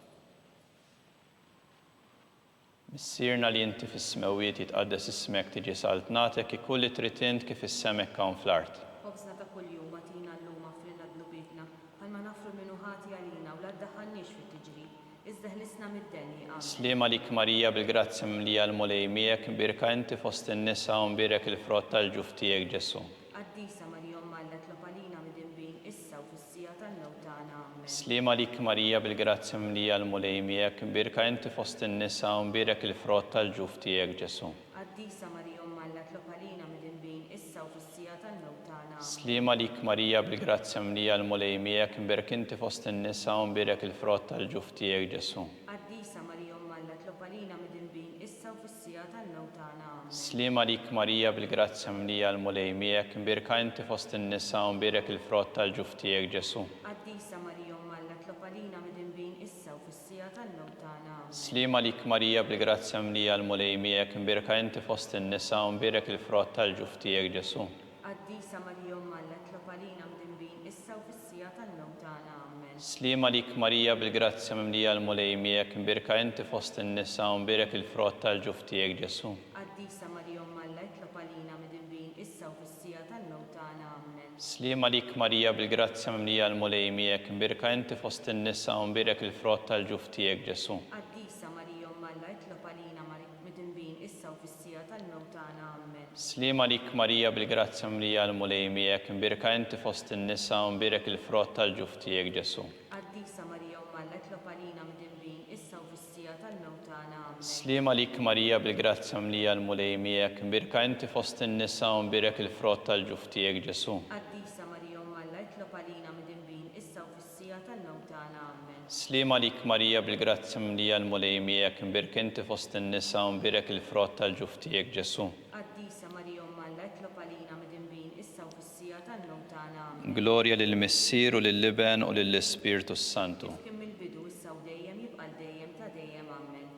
Missierna li inti fis-smewiet jitqaddes ismek, tiġi saltnatek ikolli trid int kif is-semek hawn fl-art. Ħobżna ta' kuljum agħtina llum waħfrilna b'nubietna bħalma nafru minnu ħati għalina u la ddaħħalniex fit-tiġrib, iżda ħlisna mid-deni. Amen. Slima lik Marija bil-grazzja mimlija l-mulej miegħek, mbirka inti fost in-nisa u mbirek il-frott tal-ġuf tiegħek Ġesu. Qaddisa Marija Umma Alla tlob għalina midinbin, issa u fis-sija tal-mewt tagħna. Amen. Slima lik Marija bil-grazzja mimlija l-mulej miegħek, mbirka inti fost in-nisa u mbirek il-frott tal-ġuf tiegħek Ġesu. Qaddisa Marija Umma Alla tlob għalina midinbin, issa u fis-sija tal-mewt tagħna. Slima lik Marija bil-grazzja mlija l-mulej miegħek, imberek inti fost in-nisa u mberek il-frott tal-ġuf tiegħek Ġesu. Qaddisa Marija Umm Alla tlopalina mid-dinbin issa u fis-sija tal-mewt tagħna. Slima lik Marija bil-grazzja mlija l-mulej miegħek, imberka inti fost in-nisa u mberek il-frott tal-ġuf tiegħek Ġesu. Qaddisa Marija Umm Alla tlopalina mid-dinbin issa u fis-sija tal-mewt tagħna. Slima lik Marija bil-grazzja mlija l-mulej miegħek, imberka inti fost in-nisa u mberek il-frott tal-ġuf tiegħek Ġesu. Qaddisa Marija Umm Alla tlopalina mid-dinbin issa u fis-sija tal-mewt tagħna. Amen. Slima lik Marija bil-grazzja mlija l-mulej miegħek, imberka inti fost in-nisa u mberek il-frott tal-ġuf tiegħek Ġesu. Qaddisa Marija Umm Alla tlopalina mid-dinbin issa u fis-sija tal-mewt tagħna. Amen. Slima lik Marija bil-grazzja mlija l-mulej miegħek, imberka inti fost in-nisa u mberek il-frott tal-ġuf tiegħek Ġesu. Qaddisa Marija Umm Alla tlopalina mid-dinbin issa u fis-sija tal-mewt tagħna. Amen. Slima lik Marija bil-grazzja mlija l-mulej miegħek, imberka inti fost in-nisa u mberek il-frott tal-ġuf tiegħek Ġesu. Qaddisa Marija Umm Alla tlopalina mid-dinbin issa u fis-sija tal-mewt tagħna. Amen. Slima lik Marija bil-grazzja mlija l-mulej miegħek, imberka inti fost in-nisa u mberek il-frott tal-ġuf tiegħek Ġesu. Qaddisa Marija Umm Alla tlopalina mid-dinbin issa u fis-sija tal-mewt tagħna. Amen. Slima lik Marija bil-grazzja mlija l-mulej miegħek, imberka inti fost in-nisa u mberek il-frott tal-ġuf tiegħek Ġesu. Qaddisa Marija Umm Alla tlopalina mid-dinbin issa u fis-sija tal-mewt tagħna. Amen. Glorja lill-Missier u lill-Liben u lill-Ispirtu Santu. Kien mill-bidu issa u dejjem jibqa' dejjem ta' dejjem. Amen.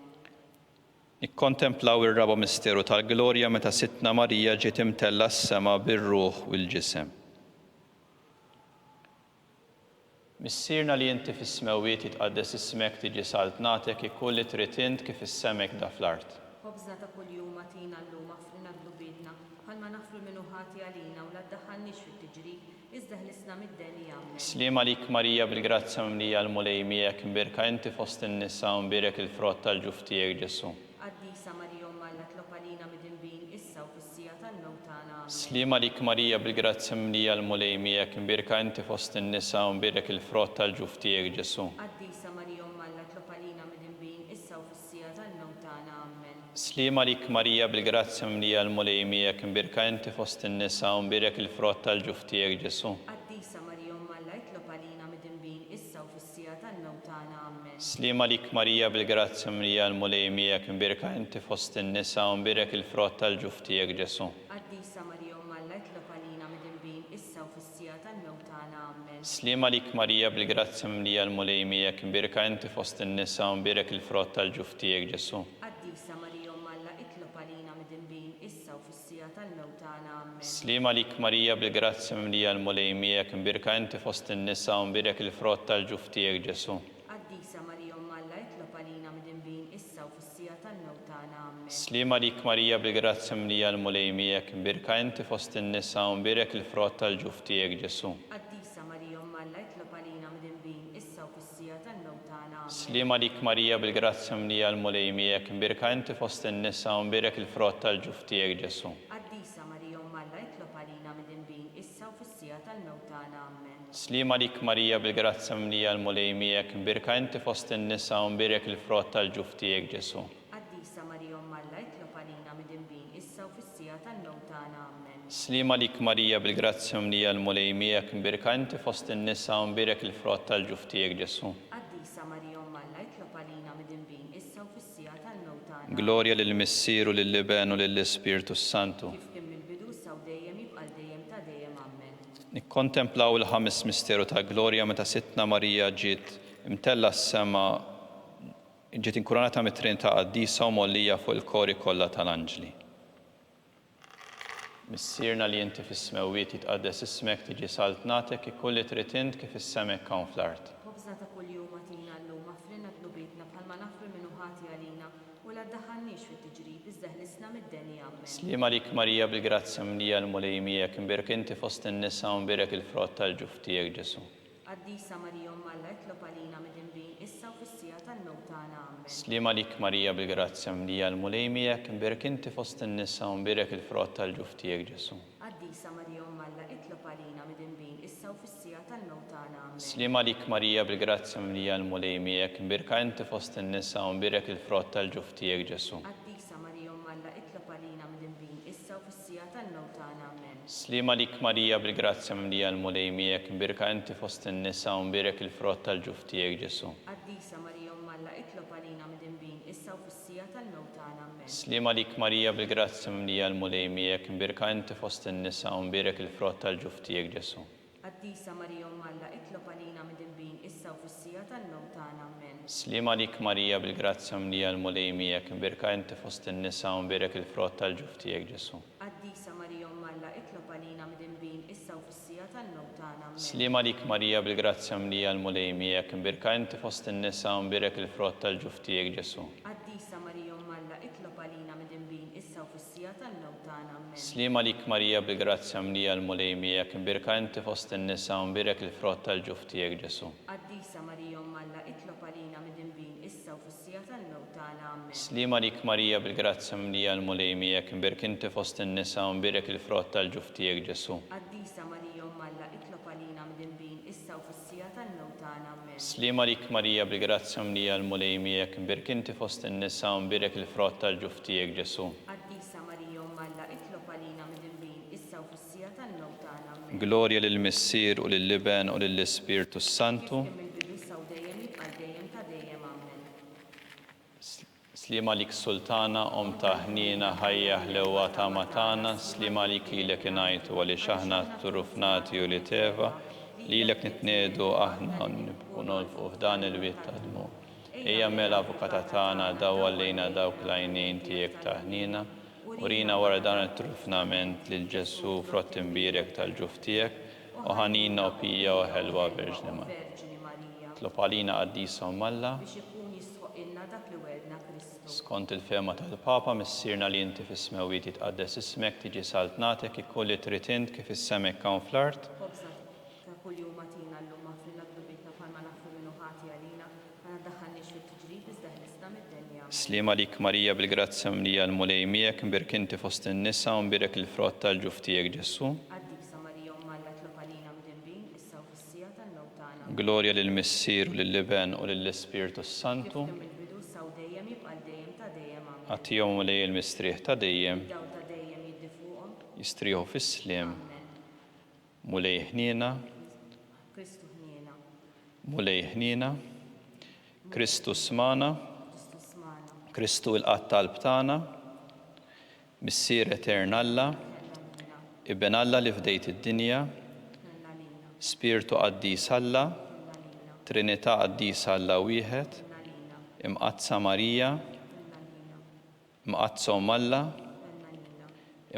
Nikkontemplaw ir-raba misteru tal-glorja meta Sittna Marija ġiet imtella s-sema bir-ruħ u l-ġisem. Missierna li inti fis-smewiet jitqaddes ismek tiġi saltnatek ikun li trid int kif issemek da fl-art. Ħobżna ta' kuljum atina llum affrina dlubietna bħalma nafru minnu ħati għalina u la ddaħħalniex fit-tiġrib iżda ħlisna mid-deni. Amen. Slima lik Marija bil-grazzja mlija l-mulej miegħek, imberka inti fost in-nisa u mberek il-frott tal-ġuf tiegħek Ġesu. Qaddisa Marija Umm Alla tlopalina mid-dinbin issa u fis-sija tal-mewt tagħna. Amen. Slima lik Marija bil-grazzja mlija l-mulej miegħek, imberka inti fost in-nisa u mberek il-frott tal-ġuf tiegħek Ġesu. Qaddisa Marija Umm Alla tlopalina mid-dinbin issa u fis-sija tal-mewt tagħna. Amen. Slima lik Marija bil-grazzja mlija l-mulej miegħek, imberka inti fost in-nisa u mberek il-frott tal-ġuf tiegħek Ġesu. Qaddisa Marija Umm Alla tlopalina mid-dinbin issa u fis-sija tal-mewt tagħna. Amen. Slima lik Marija bil-grazzja mlija l-mulej miegħek, imberka inti fost in-nisa u mberek il-frott tal-ġuf tiegħek Ġesu. Qaddisa Marija Umm Alla tlopalina mid-dinbin issa u fis-sija tal-mewt tagħna. Amen. Slima lik Marija bil-grazzja mlija l-mulej miegħek, imberka inti fost in-nisa u mberek il-frott tal-ġuf tiegħek Ġesu. Qaddisa Marija Umm Alla tlopalina mid-dinbin issa u fis-sija tal-mewt tagħna. Amen. Slima lik Marija bil-grazzja mlija l-mulej miegħek, imberka inti fost in-nisa u mberek il-frott tal-ġuf tiegħek Ġesu. Qaddisa Marija Umm Alla tlopalina mid-dinbin issa u fis-sija tal-mewt tagħna. Amen. Slima lik Marija bil-grazzja mlija l-mulej miegħek, imberka inti fost in-nisa u mberek il-frott tal-ġuf tiegħek Ġesu. Qaddisa Marija Umm Alla tlopalina mid-dinbin issa u fis-sija tal-mewt tagħna. Amen. Slima lik Marija bil-grazzja mlija l-mulej miegħek, imberka inti fost in-nisa u mberek il-frott tal-ġuf tiegħek Ġesu. Qaddisa Marija Umm Alla tlopalina mid-dinbin issa u fis-sija tal-mewt tagħna. Amen. Slima lik Marija bil-grazzja mlija l-mulej miegħek, imberka inti fost in-nisa u mberek il-frott tal-ġuf tiegħek Ġesu. Qaddisa Marija Umm Alla tlopalina mid-dinbin issa u fis-sija tal-mewt tagħna. Amen. Slima lik Marija bil-grazzja mlija l-mulej miegħek, imberka inti fost in-nisa u mberek il-frott tal-ġuf tiegħek Ġesu. Qaddisa Marija Umm Alla tlopalina mid-dinbin issa u fis-sija tal-mewt tagħna. Glorja lill-Missier u lill-Liben u lill-Ispirtu Santu. Kif kien mill-bidu issa u dejjem jibqa' dejjem ta' dejjem. Amen. Nikkontemplaw il-ħames misteru tal-glorja meta Sittna Marija ġiet imtella s-sema ġiet inkuranata mit-trin ta' qaddisa u mollija fuq il-kori kollha tal-anġli. Missierna li inti fis-smewiet jitqaddes ismek tiġi saltnatek ikun li trid int kif issemek hawn fl-art. Ħobżna ta' kuljum atina llum affrina dlubietna bħalma nafru minnu ħati għalina u la ddaħħalniex fit-tiġrib iżda ħlisna mid-deni. Amen. Slima lik Marija bil-grazzja mlija l-mulej miegħek, imberek inti fost in-nisa u mberek il-frott tal-ġuf tiegħek Ġesu. Qaddisa Marija Umm Alla tlopalina mid-dinbin issa u fis-sija tal-mewt tagħna. Amen. Slima lik Marija bil-grazzja mlija l-mulej miegħek, imberek inti fost in-nisa u mberek il-frott tal-ġuf tiegħek Ġesu. Qaddisa Marija Umm Alla tlopalina mid-dinbin issa u fis-sija tal-mewt tagħna. Amen. Slima lik Marija bil-grazzja mlija l-mulej miegħek, imberka inti fost in-nisa u mberek il-frott tal-ġuf tiegħek Ġesu. Qaddisa Marija Umm Alla tlopalina mid-dinbin issa issa u fis-sija tal-mewt tagħna. Amen. Slima lik Marija bil-grazzja mimlija l-mulej miegħek, imbirka inti fost in-nisa u mbirek il-frott tal-ġuf tiegħek Ġesu. Qaddisa Marija Umm Alla, itlob għalina midinbin issa u fis-sija tal-mewt tagħna. Amen. Slima lik Marija bil-grazzja mimlija l-mulej miegħek, imbirka inti fost in-nisa u mbirek il-frott tal-ġuf tiegħek Ġesu. Qaddisa Marija Umm Alla, itlob għalina midinbin issa u fis-sija tal-mewt tagħna. Amen. Slima lik Marija bil-grazzja mimlija l-mulej miegħek, imbirka inti fost in-nisa u mbirek il-frott tal-ġuf tiegħek Ġesu. Qaddisa Marija Umm Alla, itlob għalina midinbin issa u fis-sija tal-mewt tagħna. Amen. Slima lik Marija bil-grazzja mimlija l-mulej miegħek, imbirka inti fost in-nisa u mbirek il-frott tal-ġuf tiegħek Ġesu. Qaddisa Marija Umm Alla, itlob għalina midinbin issa u fis-sija tal-mewt tagħna. Amen. Slima lik Marija bil-grazzja mimlija l-mulej miegħek, imbirka inti fost in-nisa u mbirek il-frott tal-ġuf tiegħek Ġesu. Qaddisa Marija Umm Alla, itlob għalina midinbin issa u fis-sija tal-mewt tagħna. Amen. Slima lik Marija bil-grazzja mimlija l-mulej miegħek, imbirka inti fost in-nisa u mbirek il-frott tal-ġuf tiegħek Ġesu. Qaddisa Marija Umm Alla, itlob għalina midinbin issa u fis-sija tal-mewt tagħna. Amen. Slima lik Marija bil-grazzja mimlija l-mulej miegħek, imbirka inti fost in-nisa u mbirek il-frott tal-ġuf tiegħek Ġesu. Qaddisa Marija Umm Alla, itlob għalina midinbin issa u fis-sija tal-mewt tagħna. Amen. Glorja lill-Missier u lill-Liben u lill-Ispirtu Santu. Kemm il-bidu issa u dejjem jibqa' dejjem ta' dejjem. Amen. Slima lik Sultana, ta' ħnina ħajja ħlewa ta' matana, slima lik lilek inajtu għali xaħna turufnati u li teva, lilek nitnedu aħna u nolfu f'dan il-wit ta' dmu. Ejja mela avukata tagħna daw għallejna dawk lajnin tiegħek ta' ħnina, urina wara dan it-trufnament lil Ġesu frott imbirek tal-ġuf tiegħek, u ħanina u pija u ħelwa Verġni Marija. Verġini Marija, Tlob għalina Qaddisa Umm Alla, biex ikun jisħoq ilna dak li wedna Kristu. skont il-fema tal-Papa missirna li inti fis-smewit jitqaddes ismek tiġi saltnatek ikolli trid int kif is-semek hawn fl-art. Ħobża ta' kuljum matina llum aħfrilna dubitna bħalma nafu minnu ħati għalina, ma naddaħħalniex fit-tiġrib iżda ħlisna mid-denja. Slima lik Marija bil-grazzja mlija l-mulej miegħek, imbirk inti fost in-nisa u mbirek il-frott tal-ġuf tiegħek Ġesu. Qaddisa Marija Umm Alla, itlob għalina midinbin issa u fis-sija tal-mewt tagħna. Glorja lill-Missier u lill-Liben u lill-Ispirtu Santu. Kemm il-bidu issa u dejjem jibqa' dejjem ta' dejjem. Amen. Għatihom mulej il-mistrieħ ta' dejjem, Daw ta' dejjem jiddi fuqhom. jistrieħu fis-sliem, Amen. mulej ħniena, Kristu ħniena, mulej ħniena, Kristu smana, Kristu smana, Kristu il-qatt talb tagħna, Missier Etern Alla, Ibn Alla li fdejt id-dinja, nalina, Spiritu Qaddis Alla, nalina, Trinità Qaddis Alla wieħed, nalina, imqazza Marija, nalina, imqazza Umm Alla, nalina,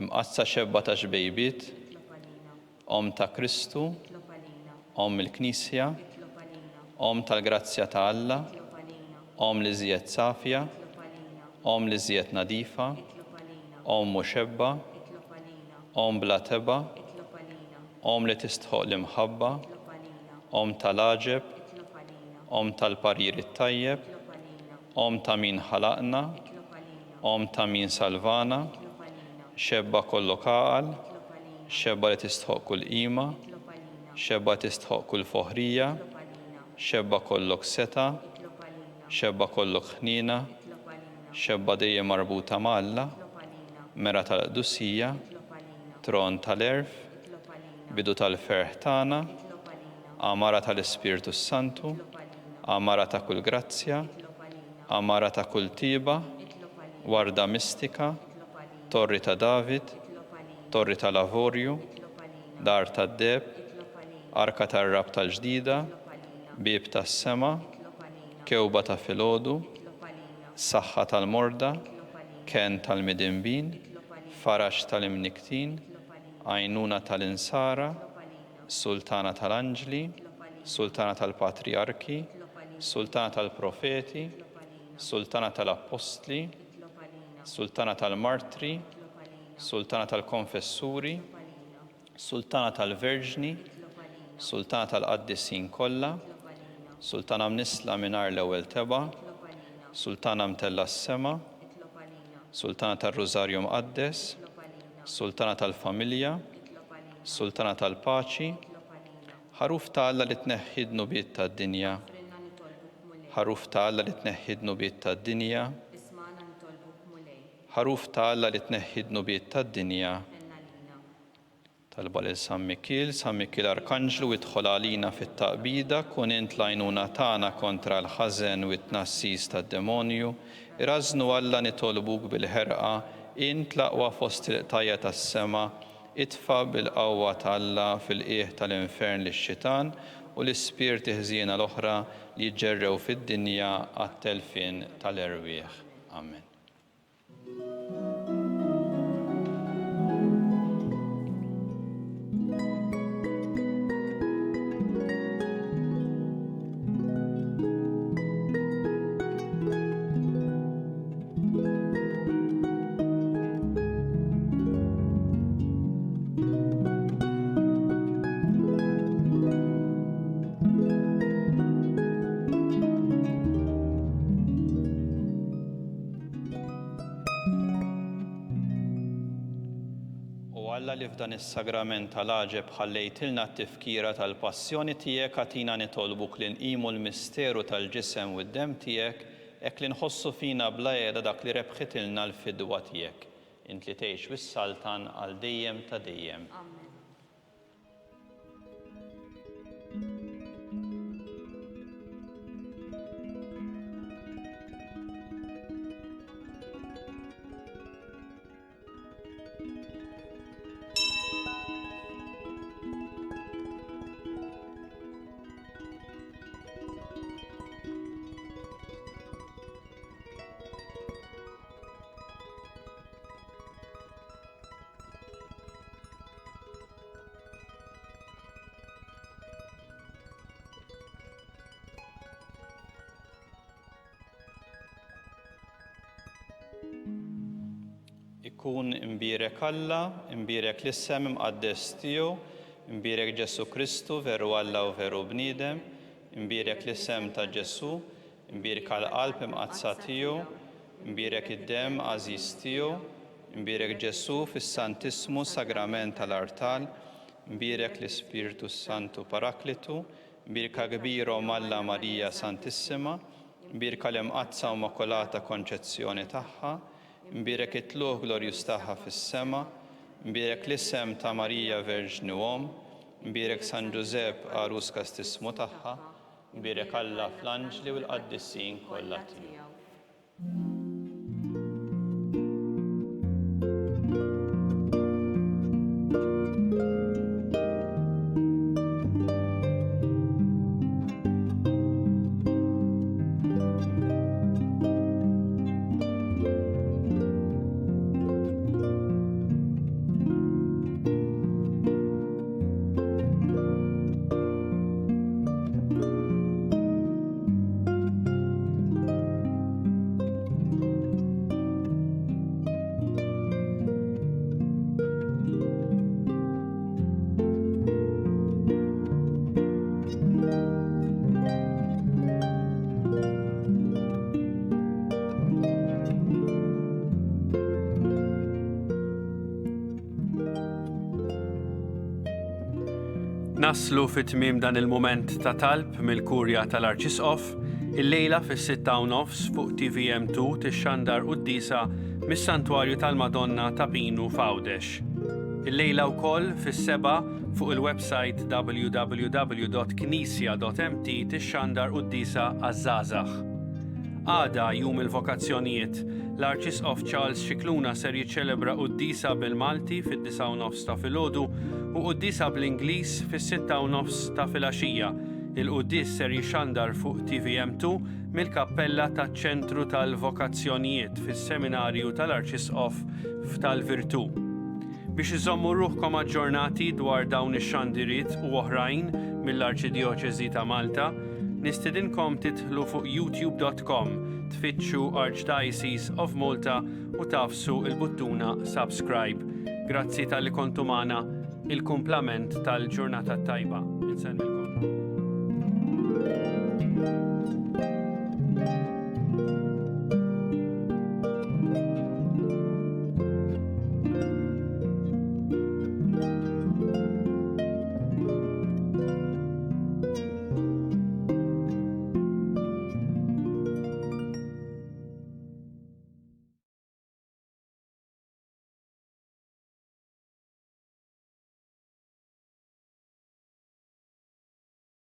imqazza xebba ta' xbejbiet, itlob għalina, Om ta' Kristu, itlob għalina, Om il-Knisja, itlob għalina, Om tal-Grazzja ta' Alla, itlob għalina, Om li żjed safja, itlob għalina, Om li żjed nadifa, itlob għalina, Om muxebba, itlob għalina, Om bla teba, itlob għalina, Om li tistħoq l-imħabba, itlob għalina, Om tal-aġeb, itlob għalina, Om tal-parir it-tajjeb, itlob għalina, Om ta' min ħalaqna, itlob għalina, Om ta' min salvana, itlob għalina, xebba kollu kaqal, itlob għalina, xebba li tistħoq kull qima, itlob għalina, xebba tistħoq kull foħrija, itlob għalina, xebba kollok seta, itlob għalina, xebba kollok ħnina, itlob għalina, xebba dejjem marbuta ma'Alla, itlob għalina, mera tal-qdusija, itlob għalina, tron tal-erf, itlob għalina, bidu tal-ferħ tagħna, itlob għalina, amara tal-Ispirtu Santu, itlob għalina, amara ta' kull grazzja, itlob għalina, amara ta' kull tiba, itlob għalina, warda mistika, itlob għalina, torri ta' David, itlob għalina, torri ta' Lavorju, itlob għalina, dar ta' Deb, itlob għalina, arka tar-rab tal-ġdida, itlob għalina, bib tas-sema, itlob għalina, kewba ta' filgħodu, itlob għalina, saħħa tal-morda, itlob għalina, ken tal-midinbin, itlob għalina, farax tal-imniktin, itlob għalina, għajnuna tal-insara, itlob għalina, sultana tal-anġli, itlob għalina, sultana tal-patriarki, itlob għalina, sultana tal-profeti, itlob għalina, sultana tal-apostli, itlob għalina, sultana tal-martri, itlob għalina, sultana tal-konfessuri, itlob għalina, sultana tal-verġni, itlob għalina, sultana tal-qaddisin kollha, itlob għalina, sultana mnisla minar l-ewwel teba, itlob għalina, sultana mtella s-sema, itlob għalina, sultana tal-Rożarju Mqaddes, itlob għalina, sultana tal-familja, itlob għalina, sultana tal-paċi, itlob għalina, ħaruf ta' Alla li tneħħidnu bit tad-dinja, frinna nitolbuk mulej, ħaruf ta' Alla li tneħħidnu bit tad-dinja, ismana nitolbuk mulej, ħaruf ta' Alla li tneħħi d-nubiet tad-dinja. Talba lil San Mikil Arkanġlu idħol għalina fit-taqbida, kun int l-għajnuna tagħna kontra l-ħażen u t-tnassis tad-demonju, irażnu Alla nitolbuk bil-ħerqa, int l-aqwa fost il-qtajja tas-sema, itfa' bil-qawwa ta' Alla fil-qiegħ tal-infern lix-xitan u l-ispirti ħżiena l-oħra li jġerrew fid-dinja għat-telfin tal-erwieħ. Amen. Alla li f'dan is-sagrament tal-għaġeb ħallejtilna t-tifkira tal-passjoni tiegħek għatina nitolbuk li nqimu l-misteru tal-ġisem u d-demm tiegħek hekk li nħossu fina bla qiegħda dak li rebħitilna l-fidwa tiegħek. Int li tgħix bis-saltan għal dejjem ta' dejjem. Ikun imbierek Alla, imbierek l-issem imqaddes tiegħu, imbierek Ġesu Kristu veru Alla u veru bniedem, imbierek l-issem ta' Ġesu, imbierek għall-qalb imqazza tiegħu, imbierek id-demm għażiż tiegħu, imbierek Ġesu fis-Santismu sagrament tal-artal, imbierek l-Ispiritu Santu Paraklitu, imbierek kbira Alla Marija Santissima, imbierek l-imqazza u Immakolata Konċezzjoni tagħha, imbierek it-tluħ glorjus tagħha fis-sema, imbierek l-isem ta' Marija Verġni Om, imbierek San Ġusepp għarus kastismu tagħha, imbierek Alla fl-anġli u l-qaddissin kollha tiegħu. Naslu fit-tmiem dan il-mument ta' talb mill-Kurja tal-Arċisqof, il-lejla fis-6:30 fuq TVM2 tixxandar qudiesa mis-Santwarju tal-Madonna ta' Pinu f'Għawdex. Il-lejla wkoll fis-7 fuq il-website www.knisja.mt tixxandar qudiesa għaż-żgħażagħ. Għada jum il-vokazzjonijiet, l-Arċisqof Charles Xikluna ser jiċċelebra qudiesa bil-Malti fid-9:30 ta' filgħodu u qudiesa bl-Ingliż fis-6:30 ta' filgħaxija. Il-qudies ser jixxandar fuq TVM2 mill-kappella taċ-ċentru tal-vokazzjonijiet fis-seminarju tal-Arċisqof tal-Virtù. Biex iżommu ruħkom aġġornati dwar dawn ix-xandiriet u oħrajn mill-Arċidjoċeżi ta' Malta, nistidinkom tidħlu fuq youtube.com, tfittxu Archdiocese of Malta u tafsu il-buttuna subscribe. Grazzi tal-li kontu magħna, il-kumplament tal-ġurnata tajba.